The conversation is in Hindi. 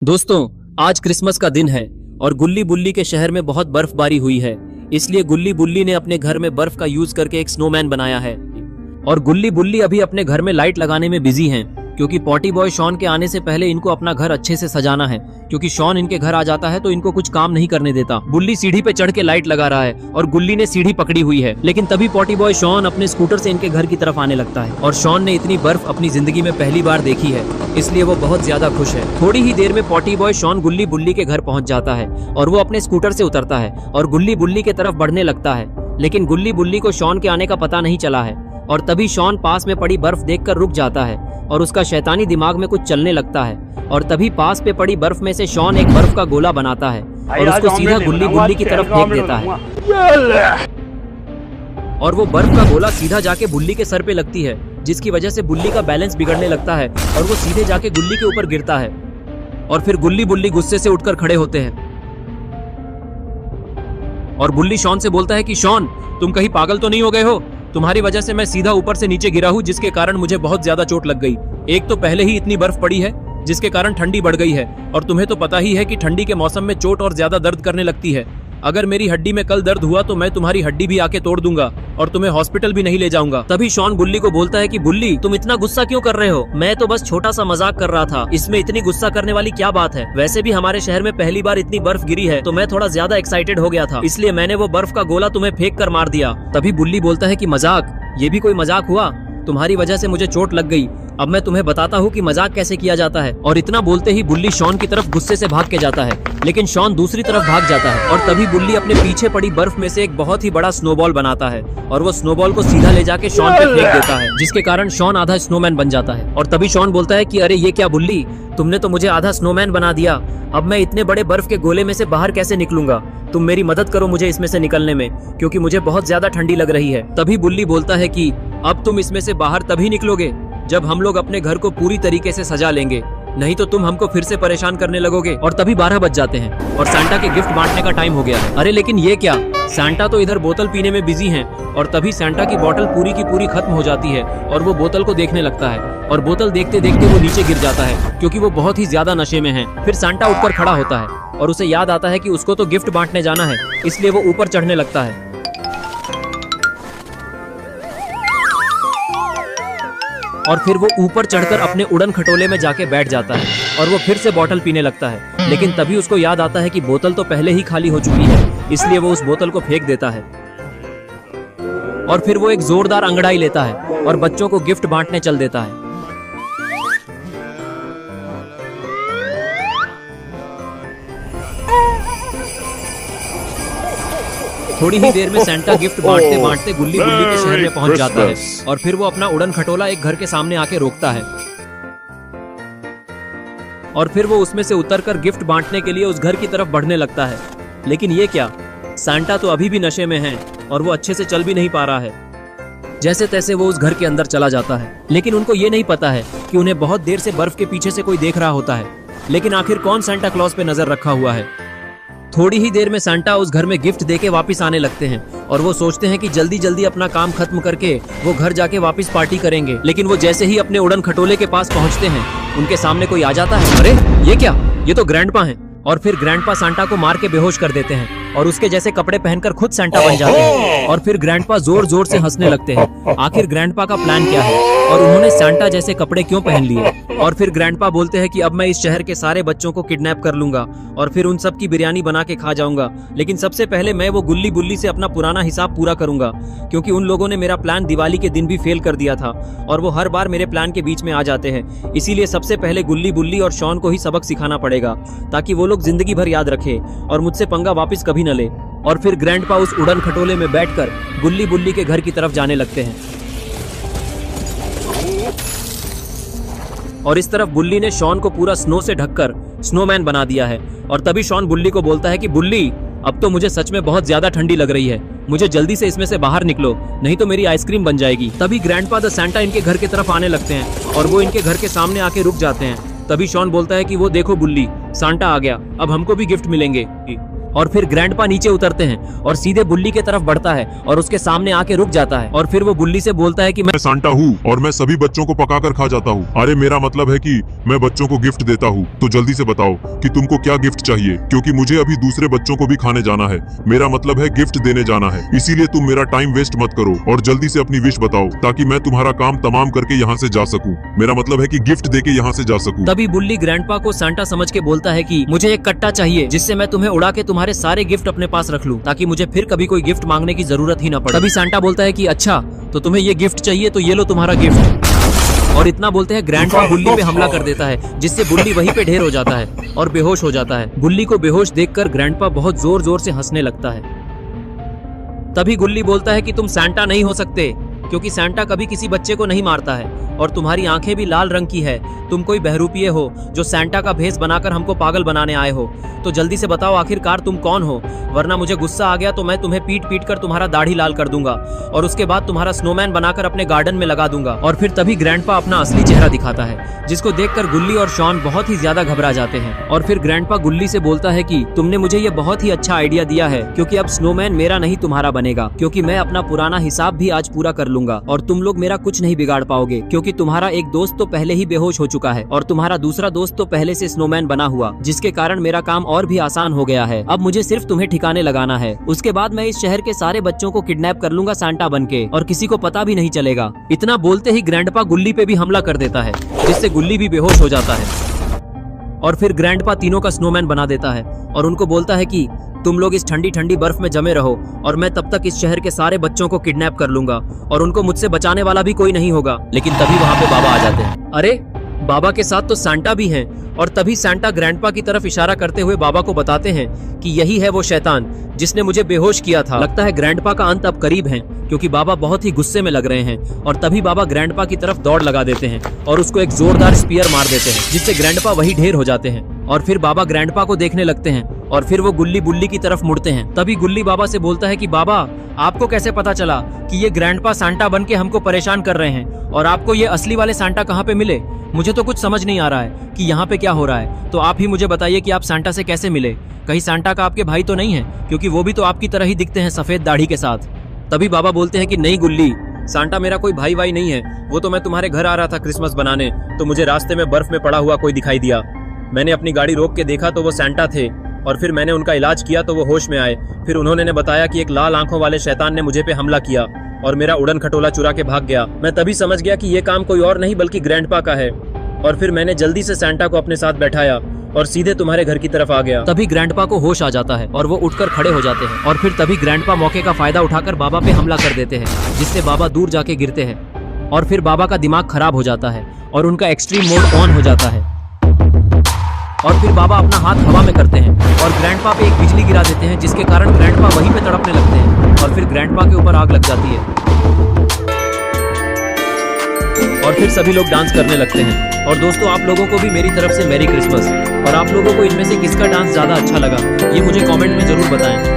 दोस्तों, आज क्रिसमस का दिन है और गुल्ली बुल्ली के शहर में बहुत बर्फबारी हुई है। इसलिए गुल्ली बुल्ली ने अपने घर में बर्फ का यूज करके एक स्नोमैन बनाया है। और गुल्ली बुल्ली अभी अपने घर में लाइट लगाने में बिजी हैं, क्योंकि पॉटी बॉय शॉन के आने से पहले इनको अपना घर अच्छे से सजाना है। क्योंकि शॉन इनके घर आ जाता है तो इनको कुछ काम नहीं करने देता। बुल्ली सीढ़ी पे चढ़ के लाइट लगा रहा है और गुल्ली ने सीढ़ी पकड़ी हुई है। लेकिन तभी पॉटी बॉय शॉन अपने स्कूटर से इनके घर की तरफ आने लगता है। और शॉन ने इतनी बर्फ अपनी जिंदगी में पहली बार देखी है, इसलिए वो बहुत ज्यादा खुश है। थोड़ी ही देर में पॉटी बॉय शॉन गुल्ली बुल्ली के घर पहुंच जाता है और वो अपने स्कूटर से उतरता है और गुल्ली बुल्ली के तरफ बढ़ने लगता है। लेकिन गुल्ली बुल्ली को शॉन के आने का पता नहीं चला है और तभी शॉन पास में पड़ी बर्फ देखकर रुक जाता है और उसका शैतानी दिमाग में कुछ चलने लगता है। और तभी पास पे पड़ी बर्फ में से शॉन एक बर्फ का गोला बनाता है और उसको सीधा गुल्ली बुल्ली की तरफ फेंक देता है। और वो बर्फ का गोला सीधा जाके बुल्ली के सर पे लगती है, जिसकी वजह से बुल्ली का बैलेंस बिगड़ने लगता है और वो सीधे जाके गुल्ली के ऊपर गिरता है। और फिर गुल्ली बुल्ली गुस्से से उठकर खड़े होते हैं और बुल्ली शॉन से बोलता है कि शॉन, तुम कहीं पागल तो नहीं हो गए हो? तुम्हारी वजह से मैं सीधा ऊपर से नीचे गिरा हूँ, जिसके कारण मुझे बहुत ज्यादा चोट लग गई। एक तो पहले ही इतनी बर्फ पड़ी है जिसके कारण ठंडी बढ़ गई है, और तुम्हें तो पता ही है कि ठंडी के मौसम में चोट और ज्यादा दर्द करने लगती है। अगर मेरी हड्डी में कल दर्द हुआ तो मैं तुम्हारी हड्डी भी आके तोड़ दूंगा और तुम्हें हॉस्पिटल भी नहीं ले जाऊंगा। तभी शॉन बुल्ली को बोलता है कि बुल्ली, तुम इतना गुस्सा क्यों कर रहे हो? मैं तो बस छोटा सा मजाक कर रहा था, इसमें इतनी गुस्सा करने वाली क्या बात है? वैसे भी हमारे शहर में पहली बार इतनी बर्फ गिरी है तो मैं थोड़ा ज्यादा एक्साइटेड हो गया था, इसलिए मैंने वो बर्फ का गोला तुम्हें फेंक कर मार दिया। तभी बुल्ली बोलता है कि मजाक? ये भी कोई मजाक हुआ? तुम्हारी वजह से मुझे चोट लग गई, अब मैं तुम्हें बताता हूँ कि मजाक कैसे किया जाता है। और इतना बोलते ही बुल्ली शॉन की तरफ गुस्से से भाग के जाता है, लेकिन शॉन दूसरी तरफ भाग जाता है। और तभी बुल्ली अपने पीछे पड़ी बर्फ में से एक बहुत ही बड़ा स्नोबॉल बनाता है और वो स्नोबॉल को सीधा ले जाके शॉन पे फेंक देता है, जिसके कारण शॉन आधा स्नोमैन बन जाता है। और तभी शॉन बोलता है कि अरे ये क्या बुल्ली, तुमने तो मुझे आधा स्नोमैन बना दिया। अब मैं इतने बड़े बर्फ के गोले में से बाहर कैसे निकलूंगा? तुम मेरी मदद करो मुझे इसमें से निकलने में, क्योंकि मुझे बहुत ज्यादा ठंडी लग रही है। तभी बुल्ली बोलता है कि अब तुम इसमें से बाहर तभी निकलोगे जब हम लोग अपने घर को पूरी तरीके से सजा लेंगे, नहीं तो तुम हमको फिर से परेशान करने लगोगे। और तभी 12 बज जाते हैं और सांता के गिफ्ट बांटने का टाइम हो गया है। अरे लेकिन ये क्या, सांता तो इधर बोतल पीने में बिजी हैं। और तभी सांता की बोतल पूरी की पूरी खत्म हो जाती है और वो बोतल को देखने लगता है और बोतल देखते देखते वो नीचे गिर जाता है, क्योंकि वो बहुत ही ज्यादा नशे में है। फिर सांता उठकर खड़ा होता है और उसे याद आता है कि उसको तो गिफ्ट बांटने जाना है, इसलिए वो ऊपर चढ़ने लगता है। और फिर वो ऊपर चढ़कर अपने उड़न खटोले में जाके बैठ जाता है और वो फिर से बोतल पीने लगता है। लेकिन तभी उसको याद आता है कि बोतल तो पहले ही खाली हो चुकी है, इसलिए वो उस बोतल को फेंक देता है। और फिर वो एक जोरदार अंगड़ाई लेता है और बच्चों को गिफ्ट बांटने चल देता है। थोड़ी ही देर में सांता गिफ्ट बांटते बांटते गुल्ली बुल्ली के शहर में पहुंच जाता है और फिर वो अपना उड़न खटोला एक घर के सामने आके रोकता है। और फिर वो उसमें से उतरकर गिफ्ट बांटने के लिए उस घर की तरफ बढ़ने लगता है। लेकिन ये क्या, सांता तो अभी भी नशे में है और वो अच्छे से चल भी नहीं पा रहा है। जैसे तैसे वो उस घर के अंदर चला जाता है, लेकिन उनको ये नहीं पता है कि उन्हें बहुत देर से बर्फ के पीछे से कोई देख रहा होता है। लेकिन आखिर कौन सांता क्लॉज पे नजर रखा हुआ है? थोड़ी ही देर में सांता उस घर में गिफ्ट देके वापस आने लगते हैं और वो सोचते हैं कि जल्दी जल्दी अपना काम खत्म करके वो घर जाके वापस पार्टी करेंगे। लेकिन वो जैसे ही अपने उड़न खटोले के पास पहुंचते हैं, उनके सामने कोई आ जाता है। अरे ये क्या, ये तो ग्रैंडपा हैं। और फिर ग्रैंडपा सांता को मार के बेहोश कर देते हैं और उसके जैसे कपड़े पहनकर खुद सांता बन जाते हैं। और फिर ग्रैंडपा जोर जोर से हंसने लगते हैं। आखिर ग्रैंडपा का प्लान क्या है और उन्होंने सांता जैसे कपड़े क्यों पहन लिए? और फिर ग्रैंडपा बोलते हैं कि अब मैं इस शहर के सारे बच्चों को किडनैप कर लूंगा और फिर उन सब की बिरयानी बना के खा जाऊंगा। लेकिन सबसे पहले मैं वो गुल्ली बुल्ली से अपना पुराना हिसाब पूरा करूंगा, क्योंकि उन लोगों ने मेरा प्लान दिवाली के दिन भी फेल कर दिया था और वो हर बार मेरे प्लान के बीच में आ जाते हैं। इसीलिए सबसे पहले गुल्ली बुल्ली और शॉन को ही सबक सिखाना पड़ेगा, ताकि वो लोग जिंदगी भर याद रखे और मुझसे पंगा वापस कभी न ले। और फिर ग्रैंडपा उस उड़न खटोले में बैठकर गुल्ली बुल्ली के घर की तरफ जाने लगते हैं। और इस तरफ बुल्ली ने शॉन को पूरा स्नो से ढककर स्नोमैन बना दिया है। और तभी शॉन बुल्ली को बोलता है कि बुल्ली, अब तो मुझे सच में बहुत ज्यादा ठंडी लग रही है, मुझे जल्दी से इसमें से बाहर निकलो, नहीं तो मेरी आइसक्रीम बन जाएगी। तभी ग्रैंडपा द सांता इनके घर की तरफ आने लगते हैं और वो इनके घर के सामने आके रुक जाते हैं। तभी शॉन बोलता है कि वो देखो बुल्ली, सांता आ गया, अब हमको भी गिफ्ट मिलेंगे। और फिर ग्रैंडपा नीचे उतरते हैं और सीधे बुल्ली के तरफ बढ़ता है और उसके सामने आके रुक जाता है और फिर वो बुल्ली से बोलता है कि मैं सांता हूँ और मैं सभी बच्चों को पकाकर खा जाता हूँ। अरे मेरा मतलब है कि मैं बच्चों को गिफ्ट देता हूँ। तो जल्दी से बताओ कि तुमको क्या गिफ्ट चाहिए, क्योंकि मुझे अभी दूसरे बच्चों को भी खाने जाना है। मेरा मतलब है गिफ्ट देने जाना है, इसीलिए तुम मेरा टाइम वेस्ट मत करो और जल्दी से अपनी विश बताओ ताकि मैं तुम्हारा काम तमाम करके यहाँ से जा सकूँ। मेरा मतलब है कि गिफ्ट देके यहाँ से जा सकूँ। तभी बुल्ली ग्रैंडपा को सांता समझ के बोलता है कि मुझे एक कट्टा चाहिए जिससे मैं तुम्हें उड़ा के तुम्हारे सारे गिफ्ट अपने पास रख लूं, ताकि मुझे फिर कभी कोई गिफ्ट मांगने की जरूरत ही न पड़े। तभी सांता बोलता है कि अच्छा तो तुम्हें ये गिफ्ट चाहिए, तो ये लो तुम्हारा गिफ्ट। और इतना बोलते हैं ग्रैंडपा बुल्ली पे हमला कर देता है, जिससे बुल्ली वहीं पे ढेर हो जाता है और बेहोश हो जाता है। बुल्ली को बेहोश देखकर ग्रैंडपा बहुत जोर जोर से हंसने लगता है। तभी गुल्ली बोलता है कि तुम सांता नहीं हो सकते, क्योंकि सांता कभी किसी बच्चे को नहीं मारता है और तुम्हारी आंखें भी लाल रंग की है। तुम कोई बहरूपिये हो जो सांता का भेष बनाकर हमको पागल बनाने आए हो। तो जल्दी से बताओ आखिरकार तुम कौन हो, वरना मुझे गुस्सा आ गया तो मैं तुम्हें पीट पीट कर तुम्हारा दाढ़ी लाल कर दूंगा और उसके बाद तुम्हारा स्नोमैन बनाकर अपने गार्डन में लगा दूंगा। और फिर तभी ग्रैंडपा अपना असली चेहरा दिखाता है, जिसको देखकर गुल्ली और शॉन बहुत ही ज्यादा घबरा जाते हैं। और फिर ग्रैंडपा गुल्ली से बोलता है कि तुमने मुझे ये बहुत ही अच्छा आइडिया दिया है, क्योंकि अब स्नोमैन मेरा नहीं तुम्हारा बनेगा, क्योंकि मैं अपना पुराना हिसाब भी आज पूरा कर लूंगा और तुम लोग मेरा कुछ नहीं बिगाड़ पाओगे, क्योंकि तुम्हारा एक दोस्त तो पहले ही बेहोश हो चुका है और तुम्हारा दूसरा दोस्त तो पहले से स्नोमैन बना हुआ, जिसके कारण मेरा काम और भी आसान हो गया है। अब मुझे सिर्फ तुम्हें ठिकाने लगाना है, उसके बाद मैं इस शहर के सारे बच्चों को किडनैप कर लूंगा सांता बनके और किसी को पता भी नहीं चलेगा। इतना बोलते ही ग्रैंडपा गुल्ली पे भी हमला कर देता है, जिससे गुल्ली भी बेहोश हो जाता है। और फिर ग्रैंडपा तीनों का स्नोमैन बना देता है और उनको बोलता है कि तुम लोग इस ठंडी ठंडी बर्फ में जमे रहो और मैं तब तक इस शहर के सारे बच्चों को किडनैप कर लूंगा और उनको मुझसे बचाने वाला भी कोई नहीं होगा। लेकिन तभी वहाँ पे बाबा आ जाते हैं। अरे बाबा के साथ तो सांता भी हैं। और तभी सांता ग्रैंडपा की तरफ इशारा करते हुए बाबा को बताते हैं कि यही है वो शैतान जिसने मुझे बेहोश किया था। लगता है ग्रैंडपा का अंत अब करीब है, क्योंकि बाबा बहुत ही गुस्से में लग रहे हैं। और तभी बाबा ग्रैंडपा की तरफ दौड़ लगा देते हैं और उसको एक जोरदार स्पीयर मार देते हैं, जिससे ग्रैंडपा वही ढेर हो जाते हैं। और फिर बाबा ग्रैंडपा को देखने लगते हैं और फिर वो गुल्ली बुल्ली की तरफ मुड़ते हैं। तभी गुल्ली बाबा से बोलता है कि बाबा आपको कैसे पता चला कि ये ग्रैंडपा सांता बन के हमको परेशान कर रहे हैं, और आपको ये असली वाले सांता कहाँ पे मिले? मुझे तो कुछ समझ नहीं आ रहा है कि यहाँ पे क्या हो रहा है। तो आप ही मुझे बताइए कि आप सांता से कैसे मिले? कहीं सांता का आपके भाई तो नहीं है, क्योंकि वो भी तो आपकी तरह ही दिखते हैं सफेद दाढ़ी के साथ। तभी बाबा बोलते हैं कि नहीं गुल्ली, सांता मेरा कोई भाई वाई नहीं है। वो तो मैं तुम्हारे घर आ रहा था क्रिसमस बनाने, तो मुझे रास्ते में बर्फ में पड़ा हुआ कोई दिखाई दिया। मैंने अपनी गाड़ी रोक के देखा तो वो सांता थे, और फिर मैंने उनका इलाज किया तो वो होश में आए। फिर उन्होंने बताया कि एक लाल आंखों वाले शैतान ने मुझे पे हमला किया और मेरा उड़न खटोला चुरा के भाग गया। मैं तभी समझ गया कि ये काम कोई और नहीं बल्कि ग्रैंडपा का है, और फिर मैंने जल्दी से सांता को अपने साथ बैठाया और सीधे तुम्हारे घर की तरफ आ गया। तभी ग्रैंडपा को होश आ जाता है और वो उठकर खड़े हो जाते हैं। और फिर तभी ग्रैंडपा मौके का फायदा उठाकर बाबा पे हमला कर देते हैं, जिससे बाबा दूर जाके गिरते हैं। और फिर बाबा का दिमाग खराब हो जाता है और उनका एक्सट्रीम मोड ऑन हो जाता है। और फिर बाबा अपना हाथ हवा में करते हैं और ग्रैंडपा पे एक बिजली गिरा देते हैं, जिसके कारण ग्रैंडपा वहीं पे तड़पने लगते हैं और फिर ग्रैंडपा के ऊपर आग लग जाती है। और फिर सभी लोग डांस करने लगते हैं। और दोस्तों, आप लोगों को भी मेरी तरफ से मैरी क्रिसमस। और आप लोगों को इनमें से किसका डांस ज्यादा अच्छा लगा, ये मुझे कमेंट में जरूर बताएं।